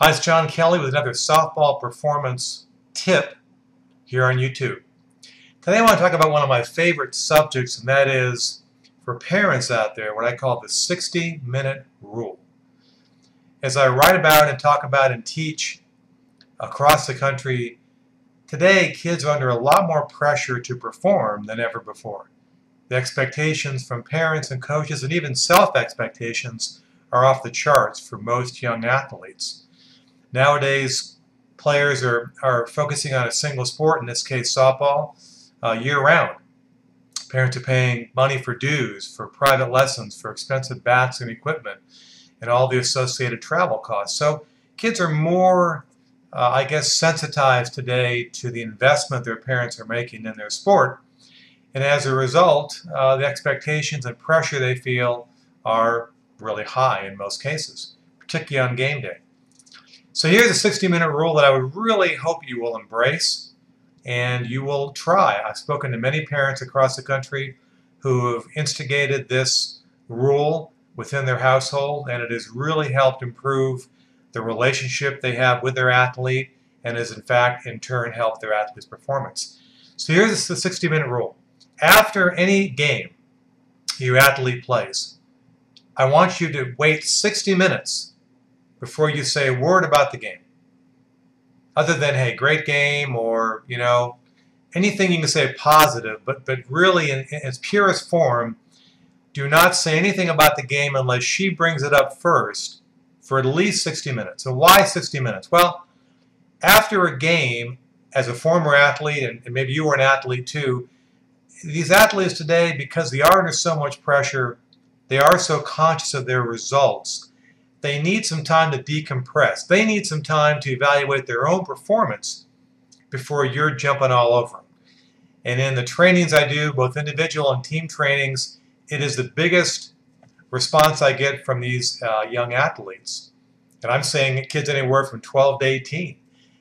Hi, it's John Kelly with another softball performance tip here on YouTube. Today I want to talk about one of my favorite subjects, and that is for parents out there, what I call the 60-minute rule. As I write about and talk about and teach across the country, today kids are under a lot more pressure to perform than ever before. The expectations from parents and coaches and even self-expectations are off the charts for most young athletes. Nowadays, players are focusing on a single sport, in this case softball, year-round. Parents are paying money for dues, for private lessons, for expensive bats and equipment, and all the associated travel costs. So kids are more, sensitized today to the investment their parents are making in their sport. And as a result, the expectations and pressure they feel are really high in most cases, particularly on game day. So here's a 60-minute rule that I would really hope you will embrace and you will try. I've spoken to many parents across the country who have instigated this rule within their household, and it has really helped improve the relationship they have with their athlete and has in fact in turn helped their athlete's performance. So here's the 60-minute rule. After any game your athlete plays, I want you to wait 60 minutes before you say a word about the game. Other than, hey, great game, or, anything you can say positive, but really in its purest form, do not say anything about the game unless she brings it up first for at least 60 minutes. So why 60 minutes? Well, after a game, as a former athlete, and maybe you were an athlete too, these athletes today, because they are under so much pressure, they are so conscious of their results, they need some time to decompress. They need some time to evaluate their own performance before you're jumping all over them. And in the trainings I do, both individual and team trainings, it is the biggest response I get from these young athletes. And I'm saying kids anywhere from 12 to 18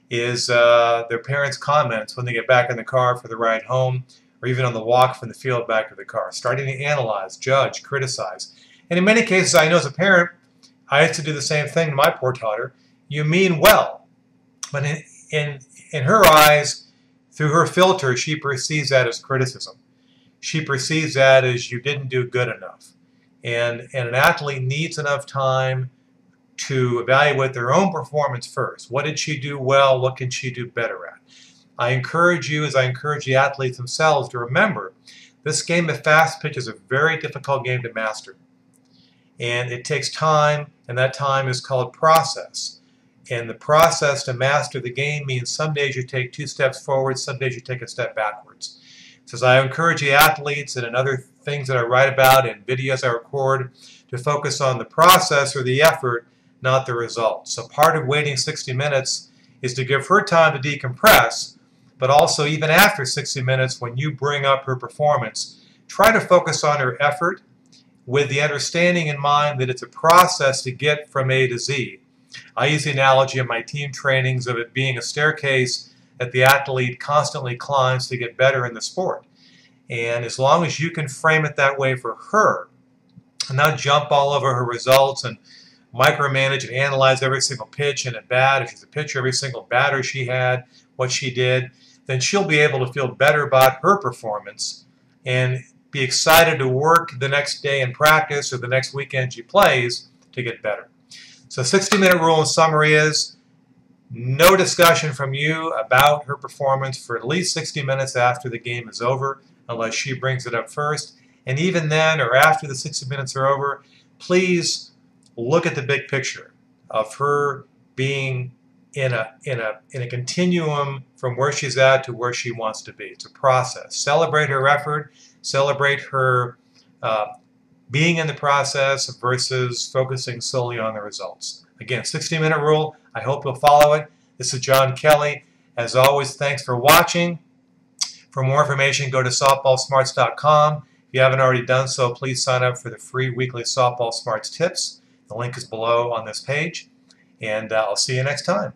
is their parents' comments when they get back in the car for the ride home, or even on the walk from the field back to the car, starting to analyze, judge, criticize. And in many cases, I know as a parent, I used to do the same thing to my poor daughter. You mean well, but in her eyes, through her filter, she perceives that as criticism. She perceives that as you didn't do good enough. And an athlete needs enough time to evaluate their own performance first. What did she do well? What can she do better at? I encourage you, as I encourage the athletes themselves, to remember this game of fast pitch is a very difficult game to master. And it takes time, and that time is called process. And the process to master the game means some days you take 2 steps forward, some days you take a step backwards. So as I encourage the athletes and in other things that I write about and videos I record to focus on the process or the effort, not the result. So part of waiting 60 minutes is to give her time to decompress, but also even after 60 minutes when you bring up her performance, try to focus on her effort, with the understanding in mind that it's a process to get from A to Z. I use the analogy in my team trainings of it being a staircase that the athlete constantly climbs to get better in the sport. And as long as you can frame it that way for her, and not jump all over her results and micromanage and analyze every single pitch and at bat, if she's a pitcher, every single batter she had, what she did, then she'll be able to feel better about her performance and be excited to work the next day in practice or the next weekend she plays to get better. So 60-minute rule in summary is no discussion from you about her performance for at least 60 minutes after the game is over, unless she brings it up first. And even then, or after the 60 minutes are over, please look at the big picture of her being in a continuum from where she's at to where she wants to be. It's a process. Celebrate her effort. Celebrate her being in the process versus focusing solely on the results. Again, 60-minute rule. I hope you'll follow it. This is John Kelly. As always, thanks for watching. For more information, go to softballsmarts.com. If you haven't already done so, please sign up for the free weekly Softball Smarts tips. The link is below on this page. And I'll see you next time.